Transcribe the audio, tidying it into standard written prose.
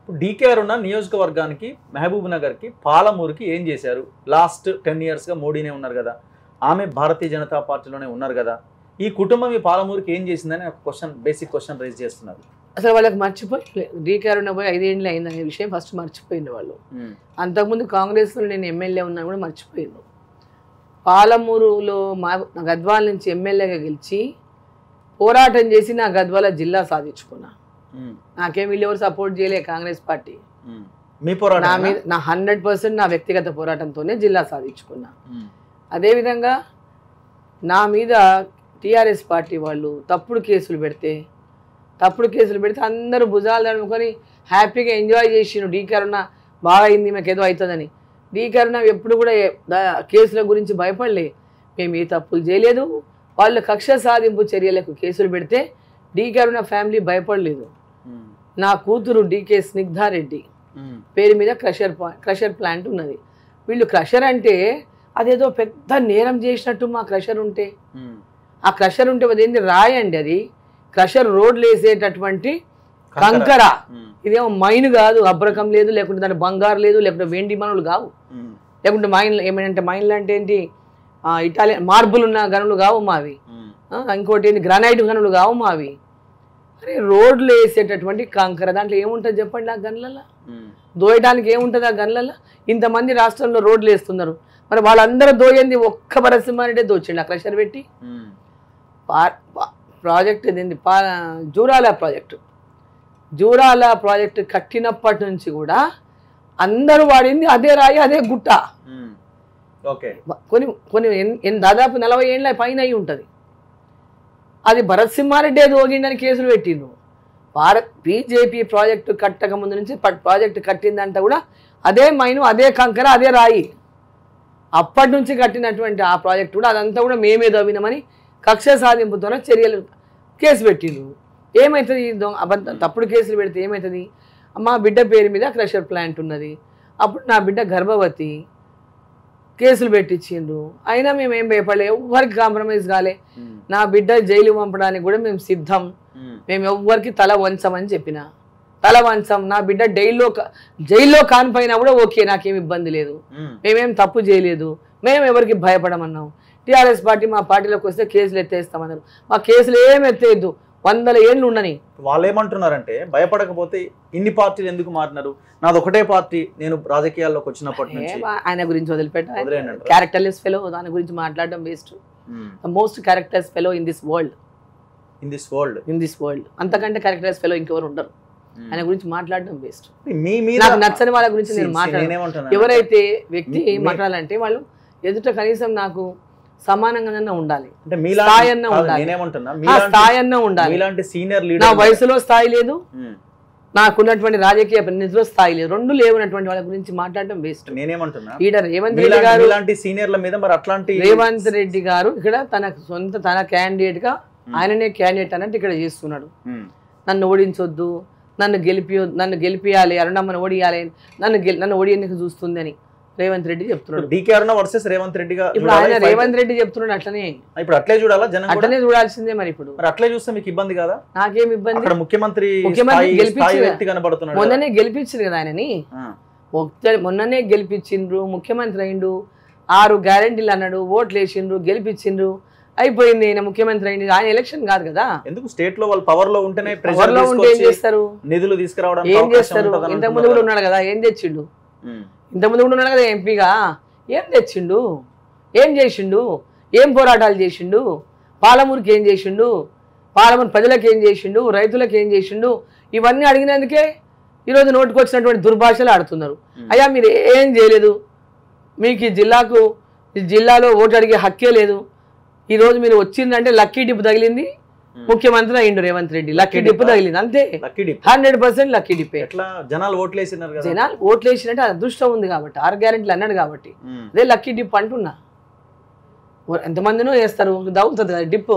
DKR ఉన్న నియోజకవర్గానికి మహబూబ్ నగర్కి పాలమూరుకి ఏం చేశారు? లాస్ట్ 10 yearsగా మోడీనే ఉన్నారు కదా, ఆమె భారతీయ జనతా పార్టీలోనే ఉన్నారు కదా, ఈ కుటుంబం ఈ పాలమూరుకి ఏం చేసిందని ఒక క్వశ్చన్, బేసిక్ క్వశ్చన్ రైజ్ చేస్తున్నారు. అసలు వాళ్ళకి మర్చిపోయి డీకేఆర్ ఉన్న పోయి 5 ఏళ్ళు అయిందనే విషయం ఫస్ట్ మర్చిపోయింది వాళ్ళు. అంతకుముందు కాంగ్రెస్లో నేను ఎమ్మెల్యే ఉన్నా కూడా మర్చిపోయిండు. పాలమూరులో మా గద్వాల నుంచి ఎమ్మెల్యేగా గెలిచి పోరాటం చేసి నా గద్వాల జిల్లా సాధించుకున్నా. నాకేం వీళ్ళు ఎవరు సపోర్ట్ చేయలే కాంగ్రెస్ పార్టీ. నా మీద నా 100% నా వ్యక్తిగత పోరాటంతోనే జిల్లా సాధించుకున్నా. అదేవిధంగా నా మీద టీఆర్ఎస్ పార్టీ వాళ్ళు తప్పుడు కేసులు పెడితే అందరూ భుజాలు అనుకొని హ్యాపీగా ఎంజాయ్ చేసిండు. డీకేఆర్ ఉన్న బాగా అయింది, మాకు ఏదో అవుతుందని. డీకేఆర్ ఉన్న ఎప్పుడు కూడా కేసుల గురించి భయపడలే. మేము ఏ తప్పులు చేయలేదు. వాళ్ళు కక్ష సాధింపు చర్యలకు కేసులు పెడితే డీకేఆర్ ఉన్న ఫ్యామిలీ భయపడలేదు. నా కూతురు డీకే స్నిగ్ధారెడ్డి పేరు మీద క్రషర్ ప్లాంట్ ఉన్నది. వీళ్ళు క్రషర్ అంటే అదేదో పెద్ద నేరం చేసినట్టు. మా క్రషర్ ఉంటే ఆ క్రషర్ ఉంటే అదేంటి రాయండి, అది క్రషర్ రోడ్లు వేసేటటువంటి కంకర. ఇదేమో మైన్ కాదు, అబ్రకం లేదు, లేకుంటే దాని బంగారు లేదు, లేకుంటే వెండి మనులు కావు, లేకుంటే మైన్లు ఏమంటే మైన్లు అంటే ఏంటి ఇటాలియన్ మార్బుల్ ఉన్న గనులు కావు మావి, ఇంకోటి ఏంటి గ్రానైట్ గనులు కావు మావి. అరే రోడ్లు వేసేటటువంటి కంకర, దాంట్లో ఏముంటుంది చెప్పండి? ఆ గన్లలో దోయడానికి ఏముంటుంది? ఆ గన్లలో ఇంతమంది రాష్ట్రంలో రోడ్లు వేస్తున్నారు, మరి వాళ్ళందరూ దోయంది ఒక్క భరసింహారెడ్డి దోచిండు ఆ క్రషర్ పెట్టి. ప్రాజెక్ట్ ఏంది జూరాల ప్రాజెక్టు కట్టినప్పటి నుంచి కూడా అందరూ వాడింది అదే రాయి, అదే గుట్ట. కొన్ని దాదాపు 40 ఏళ్ళ పైన అయి ఉంటుంది. అది భరత్సింహారెడ్డి దోగిండని కేసులు పెట్టిండ్రు. బీజేపీ ప్రాజెక్టు కట్టక ముందు నుంచి ప్రాజెక్టు కట్టిందంతా కూడా అదే మైను, అదే కంకర, అదే రాయి. అప్పటి నుంచి కట్టినటువంటి ఆ ప్రాజెక్టు కూడా అదంతా కూడా మేమే దవ్వినామని కక్ష సాధింపుతోనే చర్యలు కేసు పెట్టిండ్రు. ఏమవుతుంది? తప్పుడు కేసులు పెడితే ఏమవుతుంది? మా బిడ్డ పేరు మీద క్రషర్ ప్లాంట్ ఉన్నది, అప్పుడు నా బిడ్డ గర్భవతి, కేసులు పెట్టించిండ్రు. అయినా మేమేం భయపడలే, ఎవ్వరికి కాంప్రమైజ్ కాలే. నా బిడ్డ జైలు పంపడానికి కూడా మేము సిద్ధం, మేము ఎవ్వరికి తల వంచమని చెప్పిన. తల వంచం. నా బిడ్డ జైల్లో కానిపోయినా కూడా ఓకే, నాకేం ఇబ్బంది లేదు, మేమేం తప్పు చేయలేదు, మేము ఎవరికి భయపడమన్నాం. టీఆర్ఎస్ పార్టీ మా పార్టీలోకి వస్తే కేసులు ఎత్తేస్తామన్నారు. మా కేసులు ఏం ఎత్తేయద్దు, 100 ఏళ్ళు ఉండని. వాళ్ళు ఏమంటున్నారంటే భయపడకపోతే ఇన్ని పార్టీలు ఎందుకు మారినారు, నాది ఒకటే పార్టీ, నేను రాజకీయాల్లోకి వచ్చినప్పటి నుంచి. ఆయన గురించి వదిలిపెట్టారు, క్యారెక్టర్లెస్ ఫెలో, దాని గురించి మాట్లాడడం waste. Most characters fellow in this world అంతకంటే క్యారెక్టర్స్ ఫెలో ఇంకెవరు ఉండరు. ఆయన గురించి మాట్లాడడం వేస్ట్. నాకు నచ్చని వాళ్ళ గురించి నేను మాట్లాడను. ఎవరైతే వ్యక్తి మాట్లాడాలంటే వాళ్ళు ఎదుట కనీసం నాకు సమానంగానే ఉండాలి, స్థాయి అన్న ఉండాలి. నా వయసులో స్థాయి లేదు, నాకున్నటువంటి రాజకీయ ప్రతినిధిలో స్థాయి లేదు, రెండు లేవున్నటువంటి వాళ్ళ గురించి మాట్లాడడం వేస్ట్. లీడర్ రేవంత్ రెడ్డి గారు, రేవంత్ రెడ్డి గారు ఇక్కడ తన క్యాండిడేట్ గా ఆయననే క్యాండిడేట్ అన్నట్టు ఇక్కడ చేస్తున్నాడు. నన్ను ఓడించొద్దు, నన్ను గెలిపియాలి, అరుణమ్మని ఓడియాలి, నన్ను ఓడియందుకు చూస్తుంది అని రేవంత్ రెడ్డి చెప్తున్నాడు. ఇప్పుడు ఆయన రేవంత్ రెడ్డి చెప్తున్నాడు అట్లనే. ఇప్పుడు అట్లే చూడాలా జనం? అట్లనే చూడాల్సిందే. మరి ఇప్పుడు అట్లే చూస్తే మీకు ఇబ్బంది కదా? నాకేం ఇబ్బంది? ముఖ్యమంత్రి మొన్ననే గెలిపించింది కదా ఆయనని, మొన్ననే గెలిపించిండ్రు, ముఖ్యమంత్రి అయిండు, 6 గ్యారెంటీలు అన్నాడు, ఓట్లు వేసిండ్రు, గెలిపించిండ్రు, అయిపోయింది. ఆయన ముఖ్యమంత్రి అయింది. ఆయన ఎలక్షన్ కాదు కదా. ఎందుకు స్టేట్ లో వాళ్ళు పవర్ లో ఉంటేనే ఏం చేస్తారు? నిధులు తీసుకురావడం ఏం చేస్తారు? ఇంతకుముందు కూడా ఉన్నాడు కదా, ఏం తెచ్చిండు? ఇంతకుముందు కూడా ఉన్నాడు కదా ఎంపీగా, ఏం తెచ్చిండు? ఏం చేసిండు? ఏం పోరాటాలు చేసిండు? పాలమూరుకి ఏం చేసిండు? పాలమూరు ప్రజలకు ఏం చేసిండు? రైతులకు ఏం చేసిండు? ఇవన్నీ అడిగినందుకే ఈరోజు నోటికి వచ్చినటువంటి దుర్భాషలు ఆడుతున్నారు. అయ్యా మీరు ఏం చేయలేదు, మీకు ఈ జిల్లాలో ఓటు అడిగే హక్కే లేదు. ఈరోజు మీరు వచ్చిందంటే లక్కీ డిప్ తగిలింది, ముఖ్యమంత్రి అయ్యిండు రేవంత్ రెడ్డి. లక్కీ డిప్ తగిలింది అంతే, 100% లక్కీ డిప్. జనాలు ఓట్లు వేసినట్టే అదృష్టం ఉంది కాబట్టి, 6 గ్యారెంటీలు అన్నాడు కాబట్టి అదే లక్కీ డిప్ అంటున్నా. ఎంతమందినో వేస్తారు, దవుతుంది కదా డిప్.